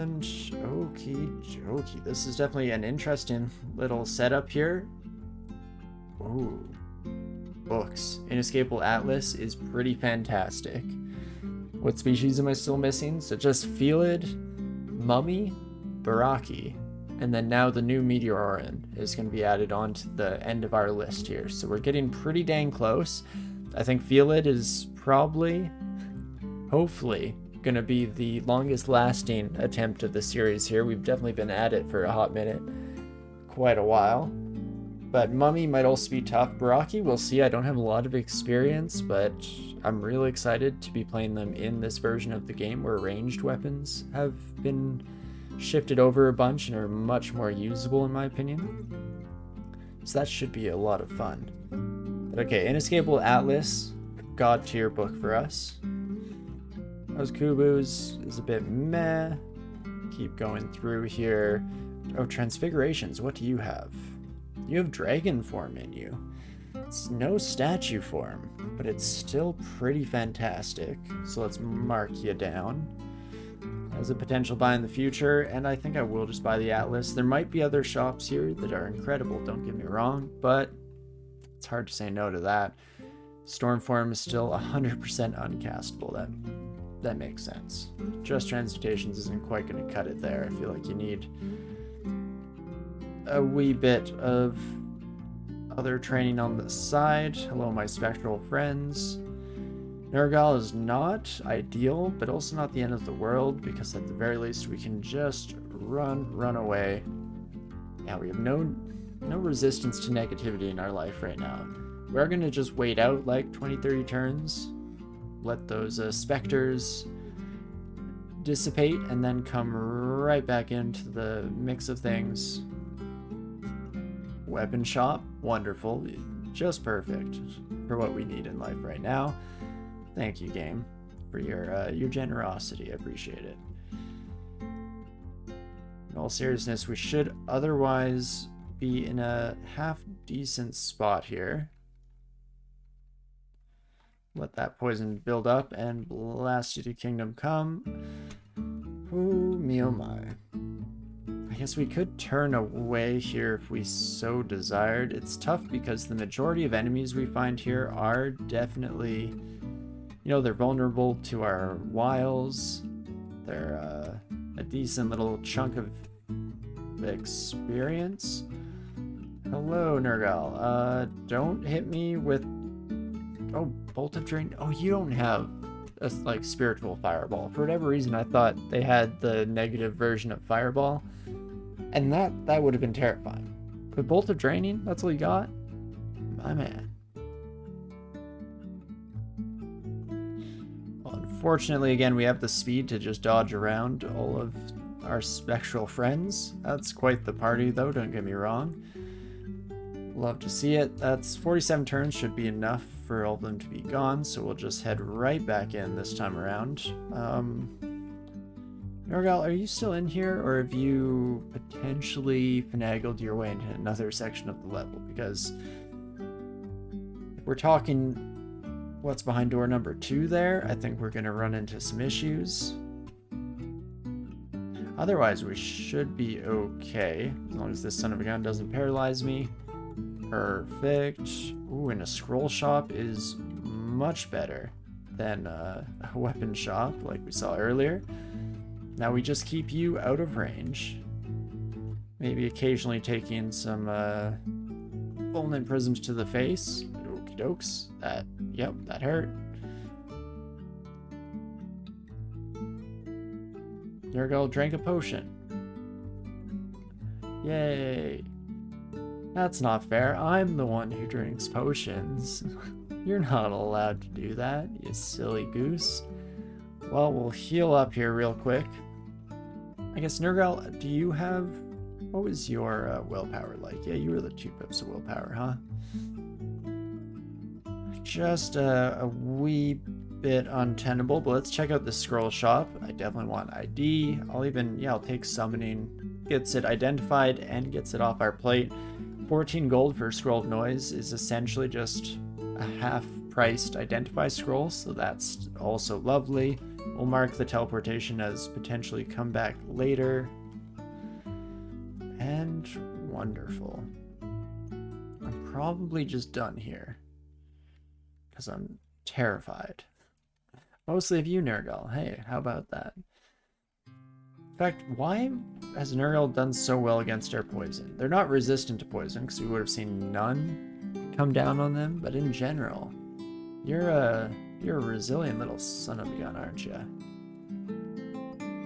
And okie dokie. This is definitely an interesting little setup here. Ooh. Books. Inescapable Atlas is pretty fantastic. What species am I still missing? So just Felid, Mummy, Baraki, and then now the new Meteorin is going to be added on to the end of our list here. So we're getting pretty dang close. I think Felid is probably, hopefully, going to be the longest lasting attempt of the series here. We've definitely been at it for a hot minute, quite a while. But Mummy might also be tough. Baraki, we'll see. I don't have a lot of experience, but I'm really excited to be playing them in this version of the game where ranged weapons have been shifted over a bunch and are much more usable in my opinion. So that should be a lot of fun. But okay, Inescapable Atlas, God tier book for us. Those Kubu's is a bit meh. Keep going through here. Oh, Transfigurations, what do you have? You have Dragon form in you. It's no statue form, but it's still pretty fantastic. So let's mark you down as a potential buy in the future, and I think I will just buy the Atlas. There might be other shops here that are incredible, don't get me wrong, but it's hard to say no to that. Stormform is still 100% uncastable. That makes sense. Just Transmutations isn't quite going to cut it there. I feel like you need a wee bit of other training on the side. Hello, my spectral friends. Nergal is not ideal, but also not the end of the world, because at the very least we can just run away. Yeah, we have no resistance to negativity in our life right now. We're gonna just wait out like 20-30 turns, let those specters dissipate, and then come right back into the mix of things. Weapon shop, wonderful, just perfect for what we need in life right now. Thank you, game, for your generosity. I appreciate it. In all seriousness, we should otherwise be in a half-decent spot here. Let that poison build up and blast you to Kingdom Come. Ooh, me oh my. I guess we could turn away here if we so desired. It's tough because the majority of enemies we find here are definitely, you know, they're vulnerable to our wiles. They're a decent little chunk of experience. Hello, Nergal. Don't hit me with... Oh, Bolt of Drain. Oh, you don't have a, like, spiritual fireball. For whatever reason, I thought they had the negative version of fireball. And that would have been terrifying. But Bolt of Draining, that's all you got? My man. Well, unfortunately, again, we have the speed to just dodge around all of our spectral friends. That's quite the party, though, don't get me wrong. Love to see it. That's 47 turns, should be enough for all of them to be gone, so we'll just head right back in this time around. Nergal, are you still in here, or have you potentially finagled your way into another section of the level? Because if we're talking what's behind door number 2 there, I think we're going to run into some issues. Otherwise, we should be okay, as long as this son of a gun doesn't paralyze me. Perfect. Ooh, and a scroll shop is much better than a weapon shop, like we saw earlier. Now we just keep you out of range. Maybe occasionally taking some fulminant prisms to the face. Okie dokes. Yep, that hurt. Nergal drank a potion. Yay. That's not fair. I'm the one who drinks potions. You're not allowed to do that, you silly goose. Well, we'll heal up here real quick. I guess, Nergal, do you have... What was your willpower like? Yeah, you were the 2 pips of willpower, huh? Just a wee bit untenable, but let's check out the scroll shop. I definitely want ID. I'll take summoning. Gets it identified and gets it off our plate. 14 gold for Scroll of Noise is essentially just a half-priced identify scroll, so that's also lovely. We'll mark the teleportation as potentially come back later. And wonderful. I'm probably just done here. Because I'm terrified. Mostly of you, Nergal. Hey, how about that? In fact, why has Nergal done so well against air poison? They're not resistant to poison, because we would have seen none come down on them, but in general, you're a resilient little son of a gun, aren't you?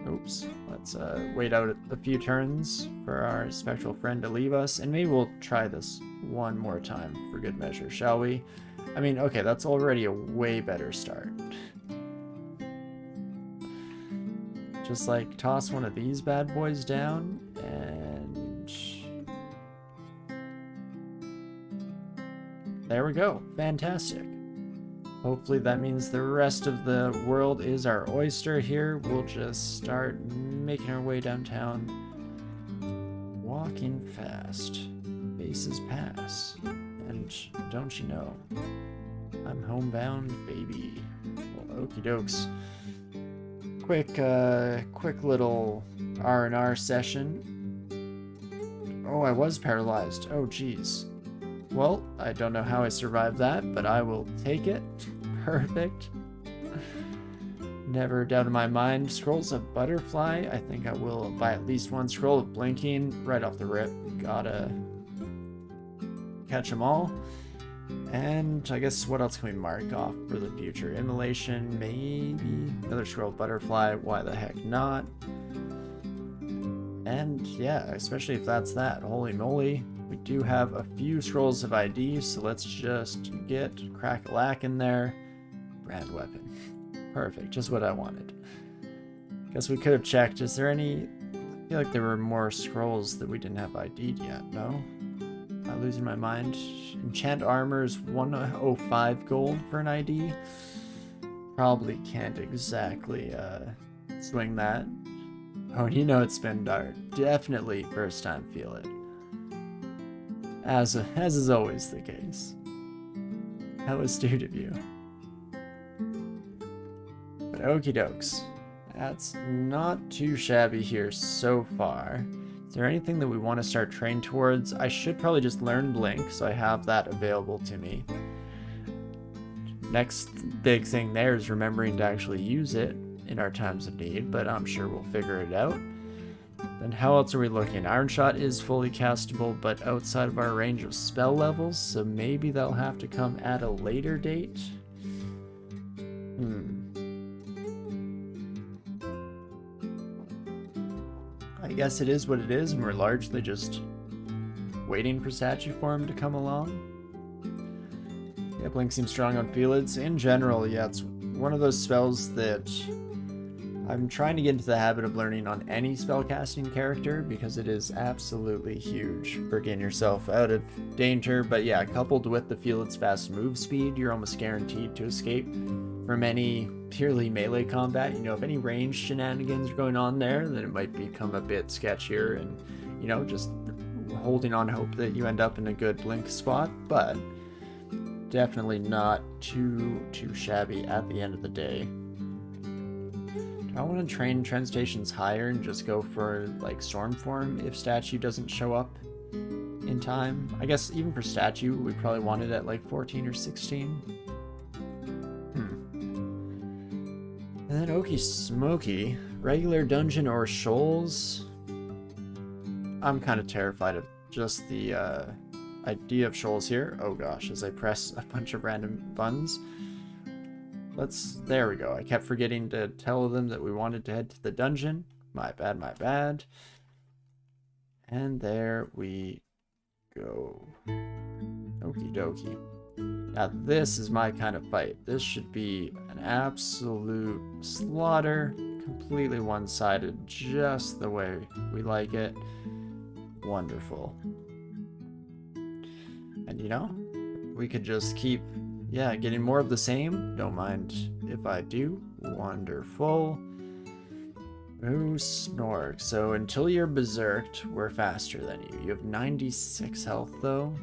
Oops. Let's wait out a few turns for our spectral friend to leave us, and maybe we'll try this one more time for good measure, shall we? I mean, okay, that's already a way better start. Just like toss one of these bad boys down, and there we go. Fantastic. Hopefully that means the rest of the world is our oyster here. We'll just start making our way downtown. Walking fast. Faces pass. And don't you know, I'm homebound, baby. Well, okie dokes. Quick little R&R session. Oh, I was paralyzed. Oh, geez. Well, I don't know how I survived that, but I will take it. Perfect. Never doubt in my mind. Scrolls of Butterfly. I think I will buy at least one scroll of Blinking right off the rip. Gotta catch them all. And I guess what else can we mark off for the future? Immolation, maybe. Another scroll of Butterfly. Why the heck not? And yeah, especially if that's that. Holy moly. We do have a few scrolls of ID, so let's just get Crack-a-Lack in there. Brand weapon. Perfect, just what I wanted. Guess we could have checked. Is there any... I feel like there were more scrolls that we didn't have ID'd yet, no? Am I losing my mind? Enchant armor is 105 gold for an ID. Probably can't exactly swing that. Oh, you know it's been dark. Definitely first time feel it. As is always the case. How astute of you. But okie dokes. That's not too shabby here so far. Is there anything that we want to start training towards? I should probably just learn Blink, so I have that available to me. Next big thing there is remembering to actually use it in our times of need, but I'm sure we'll figure it out. Then how else are we looking? Iron Shot is fully castable, but outside of our range of spell levels, so maybe that'll have to come at a later date. I guess it is what it is, and we're largely just waiting for statue form to come along. Yeah, Blink seems strong on Felids. In general, yeah, it's one of those spells that I'm trying to get into the habit of learning on any spellcasting character because it is absolutely huge for getting yourself out of danger. But yeah, coupled with the Felid's fast move speed, you're almost guaranteed to escape from any purely melee combat. You know, if any range shenanigans are going on there, then it might become a bit sketchier and, you know, just holding on hope that you end up in a good Blink spot. But definitely not too shabby at the end of the day. I want to train Transmutations higher and just go for like Storm Form if statue doesn't show up in time. I guess even for statue we probably want it at like 14 or 16. And then Okie Smoky, regular dungeon or shoals. I'm kind of terrified of just the idea of shoals here. Oh gosh, as I press a bunch of random buttons. There we go. I kept forgetting to tell them that we wanted to head to the dungeon. My bad, my bad. And there we go. Okie dokie. Now this is my kind of fight. This should be an absolute slaughter. Completely one-sided, just the way we like it. Wonderful. And you know, we could just keep... yeah, getting more of the same. Don't mind if I do. Wonderful. Ooh, Snork. So until you're berserked, we're faster than you. You have 96 health, though.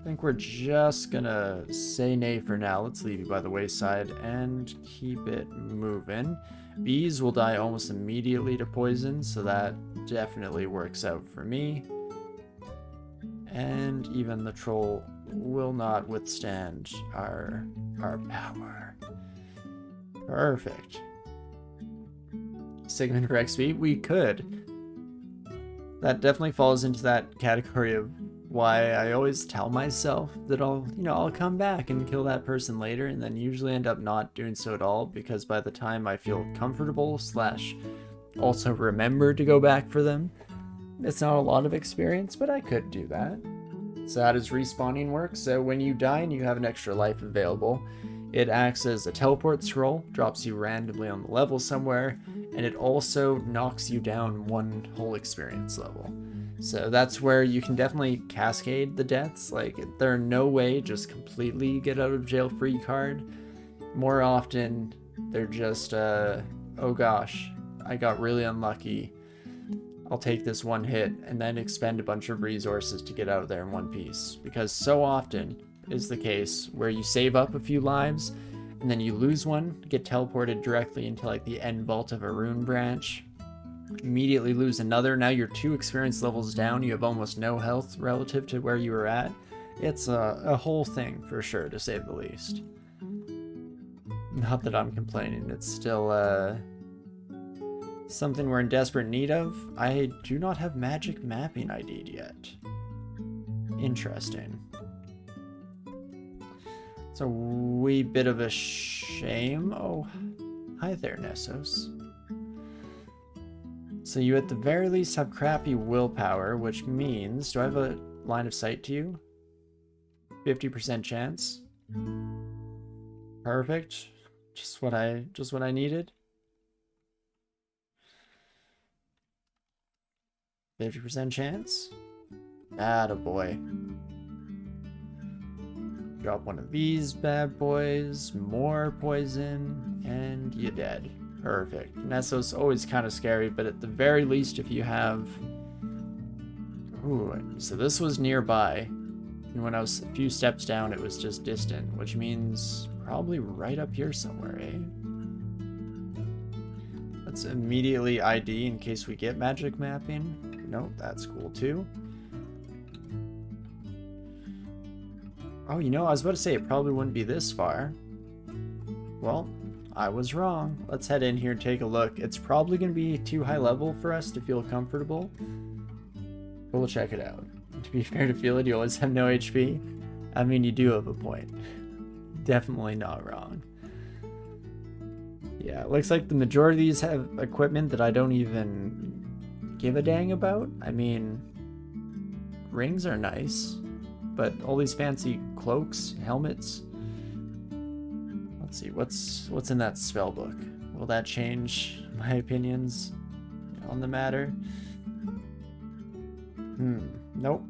think we're just gonna say nay for now. Let's leave you by the wayside and keep it moving. Bees will die almost immediately to poison, so that definitely works out for me. And even the troll will not withstand our power. Perfect. Sigmund for XP? We could. That definitely falls into that category of why I always tell myself that I'll come back and kill that person later, and then usually end up not doing so at all, because by the time I feel comfortable / also remember to go back for them, it's not a lot of experience, but I could do that. So how does respawning work? So when you die and you have an extra life available, it acts as a teleport scroll, drops you randomly on the level somewhere, and it also knocks you down one whole experience level. So that's where you can definitely cascade the deaths. Like, there are no way just completely get out of jail free card. More often, they're just, oh gosh, I got really unlucky. I'll take this one hit and then expend a bunch of resources to get out of there in one piece. Because so often is the case where you save up a few lives and then you lose one, get teleported directly into like the end vault of a rune branch, immediately lose another. Now you're 2 experience levels down, you have almost no health relative to where you were at. It's a whole thing for sure, to say the least. Not that I'm complaining, it's still something we're in desperate need of. I do not have magic mapping ID'd yet. Interesting. It's a wee bit of a shame. Oh, hi there, Nessos. So you at the very least have crappy willpower, which means, do I have a line of sight to you? 50% chance. Perfect. Just what I needed. 50% chance. Attaboy. Drop one of these bad boys, more poison, and you're dead. Perfect. Nesso's always kind of scary, but at the very least, if you have... Ooh, so this was nearby, and when I was a few steps down, it was just distant, which means probably right up here somewhere, eh? Let's immediately ID in case we get magic mapping. Nope, that's cool too. Oh, you know, I was about to say it probably wouldn't be this far. Well, I was wrong. Let's head in here and take a look. It's probably going to be too high level for us to feel comfortable, but we'll check it out. To be fair to Felid, you always have no HP. I mean, you do have a point. Definitely not wrong. Yeah, it looks like the majority of these have equipment that I don't even give a dang about. I mean, rings are nice, but all these fancy cloaks, helmets. Let's see, what's in that spell book? Will that change my opinions on the matter? Nope.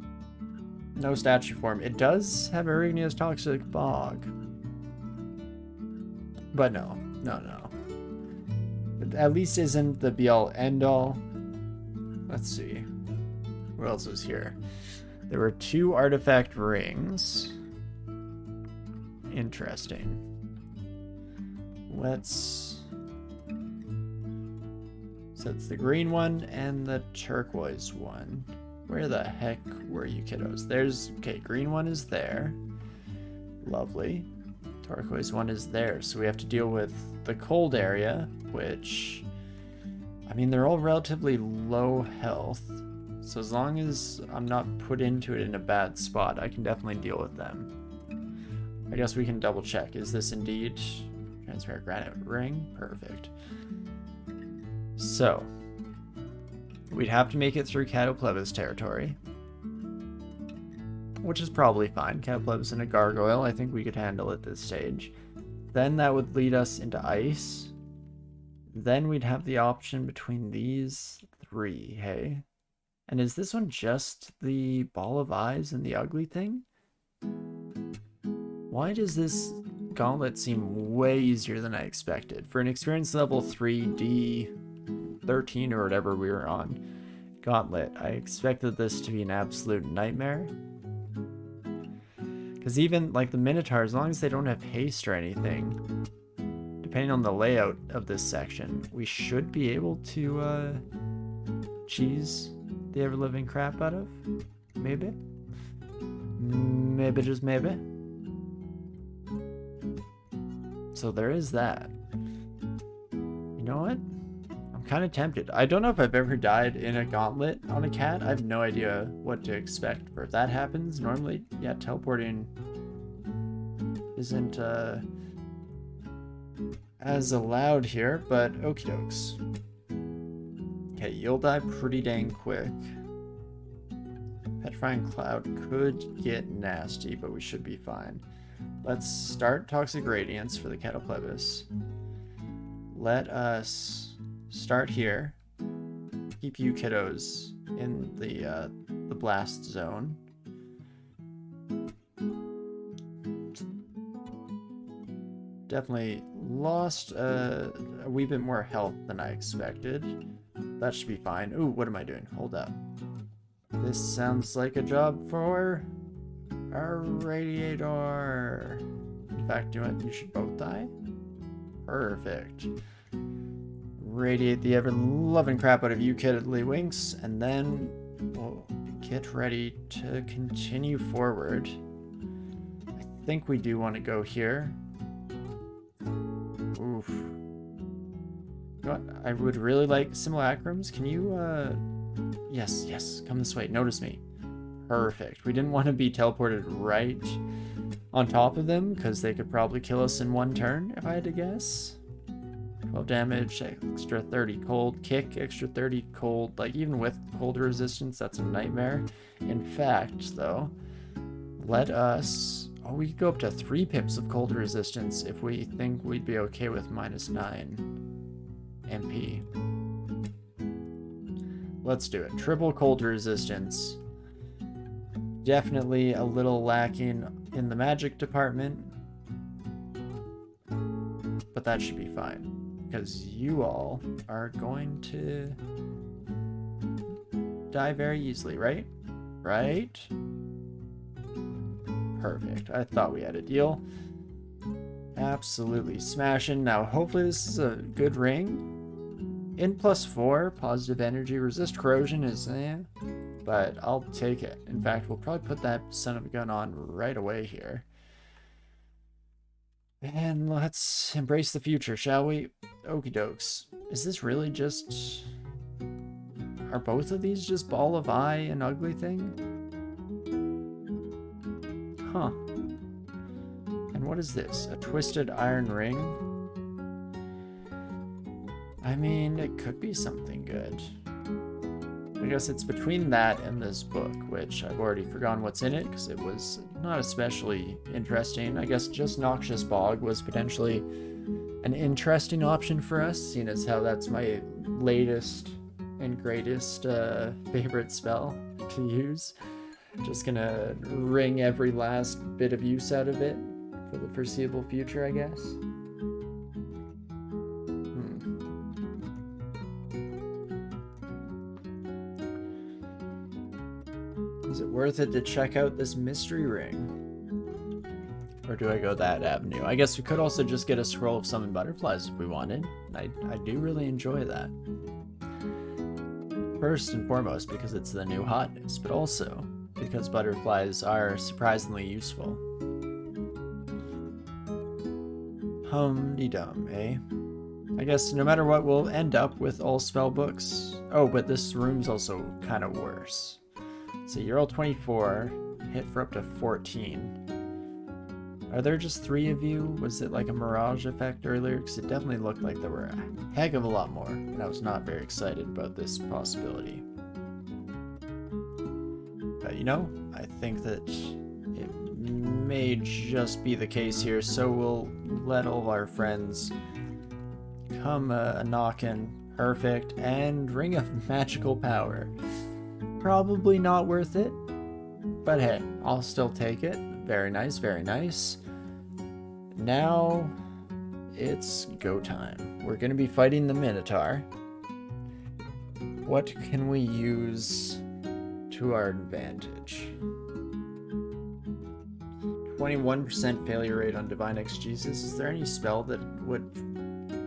No statue form. It does have Erignia's Toxic Bog. But no. It at least isn't the be-all, end-all. Let's see. What else is here? There were 2 artifact rings. Interesting. So it's the green one and the turquoise one. Where the heck were you, kiddos? Okay, green one is there. Lovely. Turquoise one is there. So we have to deal with the cold area, which, I mean, they're all relatively low health. So as long as I'm not put into it in a bad spot, I can definitely deal with them. I guess we can double check. Is this indeed transparent granite ring? Perfect. So we'd have to make it through Catoplevis territory, which is probably fine. Catoplevis and a gargoyle, I think we could handle at this stage. Then that would lead us into ice. Then we'd have the option between these 3, hey? And is this one just the ball of eyes and the ugly thing? Why does this gauntlet seem way easier than I expected? For an experience level 3D13 or whatever we were on gauntlet, I expected this to be an absolute nightmare. Because even like the Minotaur, as long as they don't have haste or anything, depending on the layout of this section, we should be able to cheese the ever-living crap out of. Maybe. Maybe, just maybe. So there is that. You know what? I'm kind of tempted. I don't know if I've ever died in a gauntlet on a cat. I have no idea what to expect for if that happens. Normally, yeah, teleporting isn't as allowed here, but okie dokes. Okay, you'll die pretty dang quick. Petrifying Cloud could get nasty, but we should be fine. Let's start Toxic Radiance for the Cataplebis. Let us start here. Keep you kiddos in the blast zone. Definitely lost a wee bit more health than I expected. That should be fine. Ooh, what am I doing? Hold up. This sounds like a job for our Radiator. In fact, you should both die. Perfect. Radiate the ever-loving crap out of you, Kiddly Winks, and then we'll get ready to continue forward. I think we do want to go here. Oof. You know what? I would really like simulacrums. Can you, yes, come this way. Notice me. Perfect. We didn't want to be teleported right on top of them, because they could probably kill us in one turn, if I had to guess. 12 damage, extra 30 cold, kick, extra 30 cold. Like, even with cold resistance, that's a nightmare. In fact, though, let us... Oh, we could go up to 3 pips of cold resistance if we think we'd be okay with -9 MP. Let's do it. Triple cold resistance. Definitely a little lacking in the magic department, but that should be fine, because you all are going to die very easily, right? Right? Perfect. I thought we had a deal. Absolutely smashing. Now, hopefully this is a good ring. In +4, positive energy, resist corrosion is but I'll take it. In fact, we'll probably put that son of a gun on right away here. And let's embrace the future, shall we? Okie dokes. Is this really just... Are both of these just Ball of Eye and Ugly Thing? Huh. And what is this? A Twisted Iron Ring? I mean, it could be something good. I guess it's between that and this book, which I've already forgotten what's in it because it was not especially interesting. I guess just Noxious Bog was potentially an interesting option for us, seeing as how that's my latest and greatest favorite spell to use. Just gonna wring every last bit of use out of it for the foreseeable future, I guess. Is it worth it to check out this mystery ring? Or do I go that avenue? I guess we could also just get a scroll of summon butterflies if we wanted. I do really enjoy that. First and foremost because it's the new hotness, but also because butterflies are surprisingly useful. Hum-de-dum, eh? I guess no matter what, we'll end up with all spell books. Oh, but this room's also kind of worse. So you roll 24, hit for up to 14. Are there just 3 of you? Was it like a mirage effect earlier? Because it definitely looked like there were a heck of a lot more, and I was not very excited about this possibility. But you know, I think that it may just be the case here, so we'll let all of our friends come a-knockin'. Perfect, and Ring of Magical Power. Probably not worth it, but hey, I'll still take it. Very nice, very nice. Now it's go time. We're gonna be fighting the Minotaur. What can we use to our advantage? 21% failure rate on Divine Exegesis. Is there any spell that would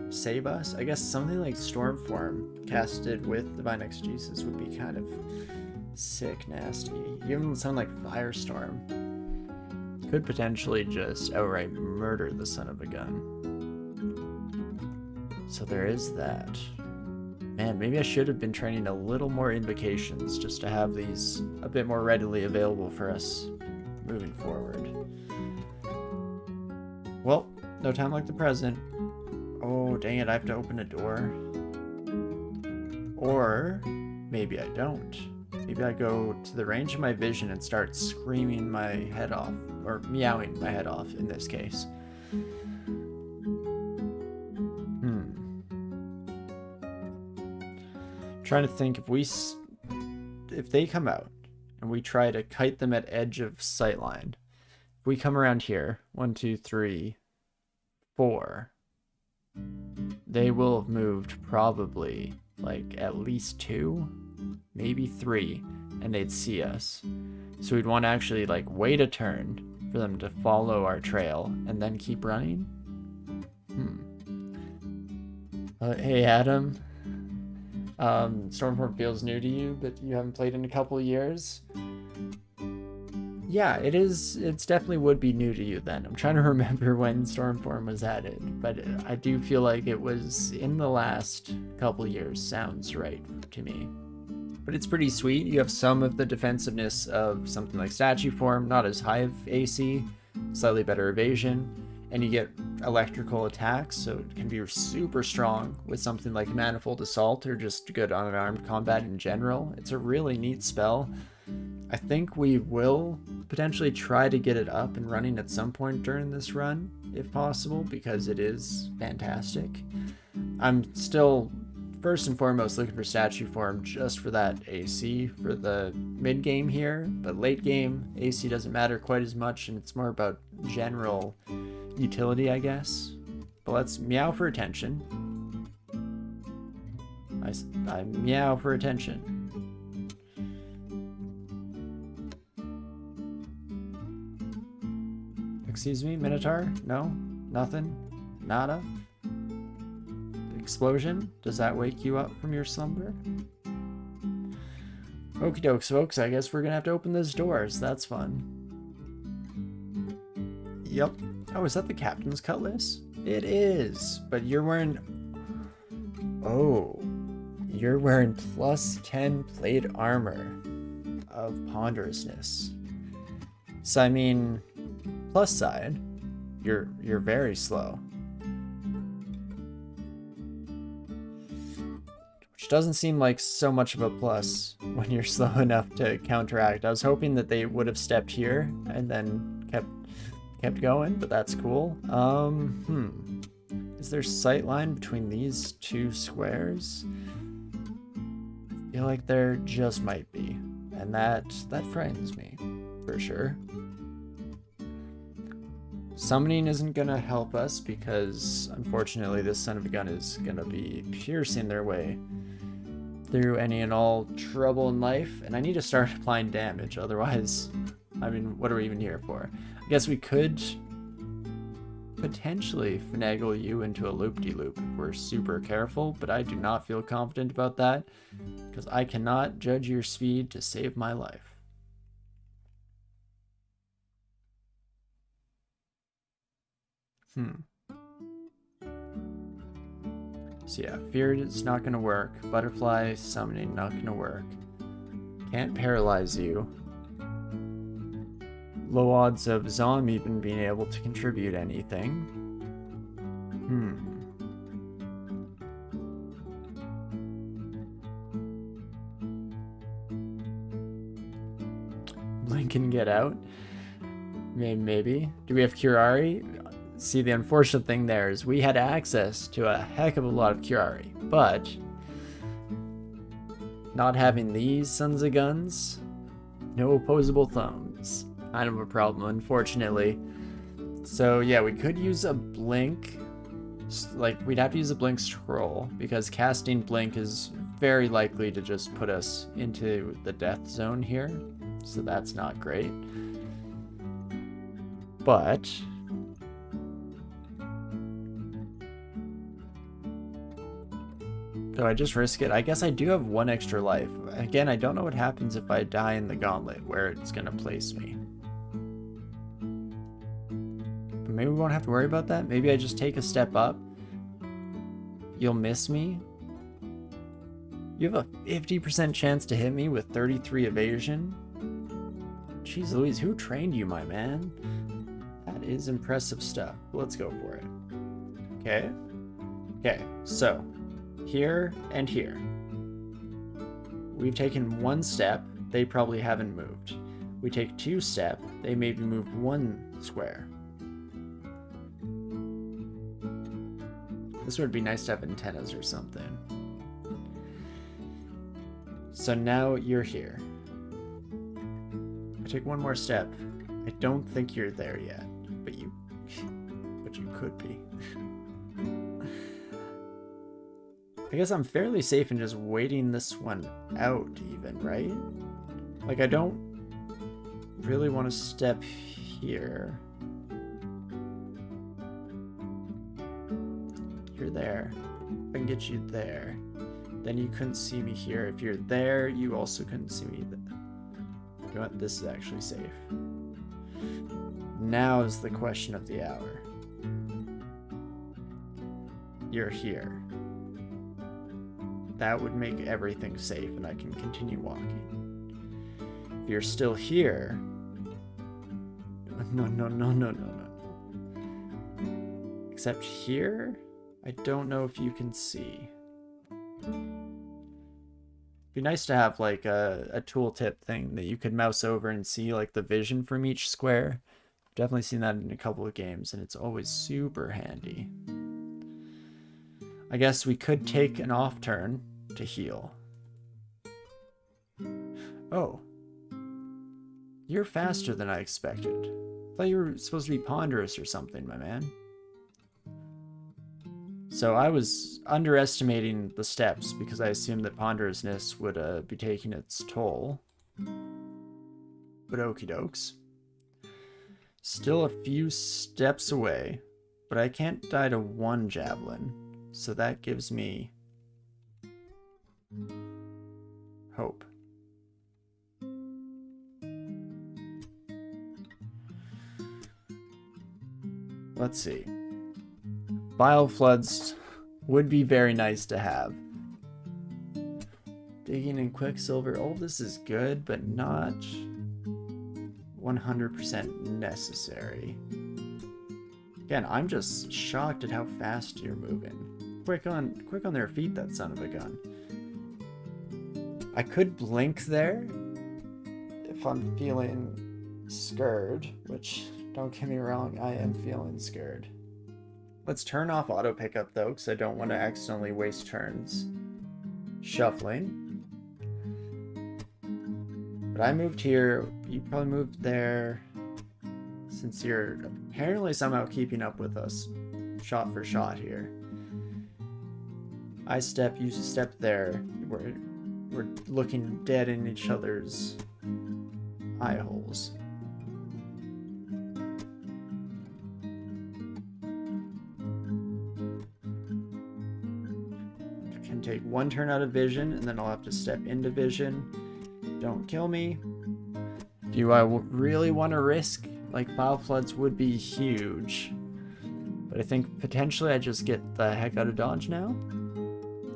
save us? I guess something like Stormform casted with Divine Exegesis would be kind of sick, nasty. Even something like Firestorm could potentially just outright murder the son of a gun. So there is that. Man, maybe I should have been training a little more invocations just to have these a bit more readily available for us moving forward. Well, no time like the present. Oh, dang it, I have to open a door. Or maybe I don't. Maybe I go to the range of my vision and start screaming my head off, or meowing my head off in this case. Trying to think if they come out and we try to kite them at edge of sightline. If we come around here, 1, 2, 3, 4, they will have moved probably like at least 2, maybe 3, and they'd see us. So we'd want to actually like wait a turn for them to follow our trail and then keep running. Hey Adam, Stormform feels new to you, but you haven't played in a couple of years. Yeah, it is. It's definitely would be new to you then. I'm trying to remember when Stormform was added, but I do feel like it was in the last couple of years. Sounds right to me. But it's pretty sweet. You have some of the defensiveness of something like Statue Form, not as high of AC, slightly better evasion, and you get electrical attacks, so it can be super strong with something like Manifold Assault or just good unarmed combat in general. It's a really neat spell. I think we will potentially try to get it up and running at some point during this run, if possible, because it is fantastic. I'm still first and foremost looking for Statue Form just for that AC for the mid game here, but late game AC doesn't matter quite as much, and it's more about general utility, I guess. But let's meow for attention. I meow for attention. Excuse me, Minotaur? No? Nothing? Nada? Explosion? Does that wake you up from your slumber? Okie dokes, folks. I guess we're gonna have to open those doors. That's fun. Yep. Oh, is that the captain's cutlass? It is. But you're wearing... Oh. You're wearing +10 plate armor of ponderousness. So, I mean... Plus side, you're very slow. Which doesn't seem like so much of a plus when you're slow enough to counteract. I was hoping that they would have stepped here and then kept going, but that's cool. Is there sightline between these two squares? I feel like there just might be, and that frightens me for sure. Summoning isn't gonna help us because unfortunately this son of a gun is gonna be piercing their way through any and all trouble in life, and I need to start applying damage, otherwise, I mean, what are we even here for? I guess we could potentially finagle you into a loop-de-loop if we're super careful, but I do not feel confident about that because I cannot judge your speed to save my life. So yeah, fear is not going to work. Butterfly summoning not going to work. Can't paralyze you. Low odds of Zom even being able to contribute anything. Blink can get out. Maybe. Do we have Curari? See, the unfortunate thing there is we had access to a heck of a lot of Curari, but not having these sons of guns, no opposable thumbs, kind of a problem, unfortunately. So yeah, we could use a blink, like we'd have to use a blink scroll because casting blink is very likely to just put us into the death zone here, so that's not great. But do I just risk it? I guess I do have one extra life. Again, I don't know what happens if I die in the gauntlet, where it's gonna place me. But maybe we won't have to worry about that. Maybe I just take a step up. You'll miss me. You have a 50% chance to hit me with 33 evasion. Jeez Louise, who trained you, my man? That is impressive stuff. Let's go for it. Okay. Okay, so here and here. We've taken one step, they probably haven't moved. We take 2 steps, they maybe moved 1 square. This would be nice to have antennas or something. So now you're here. I take one more step. I don't think you're there yet, but you could be. I guess I'm fairly safe in just waiting this one out even, right? Like, I don't really want to step here. You're there. I can get you there. Then you couldn't see me here. If you're there, you also couldn't see me. You know what? This is actually safe. Now is the question of the hour. You're here. That would make everything safe and I can continue walking. If you're still here... No. Except here, I don't know if you can see. Be nice to have like a tooltip thing that you could mouse over and see like the vision from each square. I've definitely seen that in a couple of games and it's always super handy. I guess we could take an off turn to heal. Oh. You're faster than I expected. I thought you were supposed to be ponderous or something, my man. So I was underestimating the steps because I assumed that ponderousness would be taking its toll. But okie dokes. Still a few steps away, but I can't die to 1 javelin, so that gives me hope. Let's see. Bile floods would be very nice to have. Digging in Quicksilver. Oh, this is good, but not 100% necessary. Again, I'm just shocked at how fast you're moving. Quick on their feet, that son of a gun. I could blink there if I'm feeling scared, which, don't get me wrong, I am feeling scared. Let's turn off auto pickup though, because I don't want to accidentally waste turns shuffling. But I moved here, you probably moved there. Since you're apparently somehow keeping up with us, shot for shot here. I step, you step there. We're looking dead in each other's eye holes. I can take 1 turn out of vision, and then I'll have to step into vision. Don't kill me. Do I really want to risk? Like, Bile Floods would be huge. But I think potentially I just get the heck out of dodge now.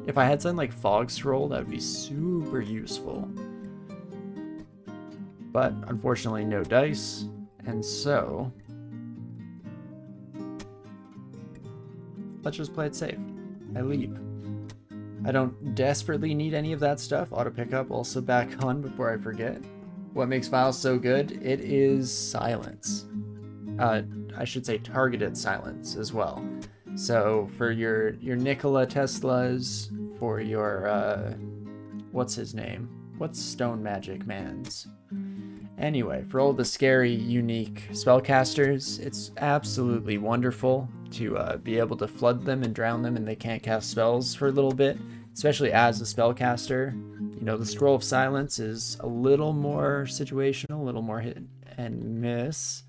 If I had something like Fog Scroll, that would be super useful. But unfortunately no dice, and so let's just play it safe. I leave. I don't desperately need any of that stuff. Auto pickup also back on before I forget. What makes Files so good? It is silence. I should say targeted silence as well. So for your Nikola Teslas, for your what's his name? What's Stone Magic Man's? Anyway, for all the scary, unique spellcasters, it's absolutely wonderful to be able to flood them and drown them and they can't cast spells for a little bit, especially as a spellcaster. You know, the Scroll of Silence is a little more situational, a little more hit and miss.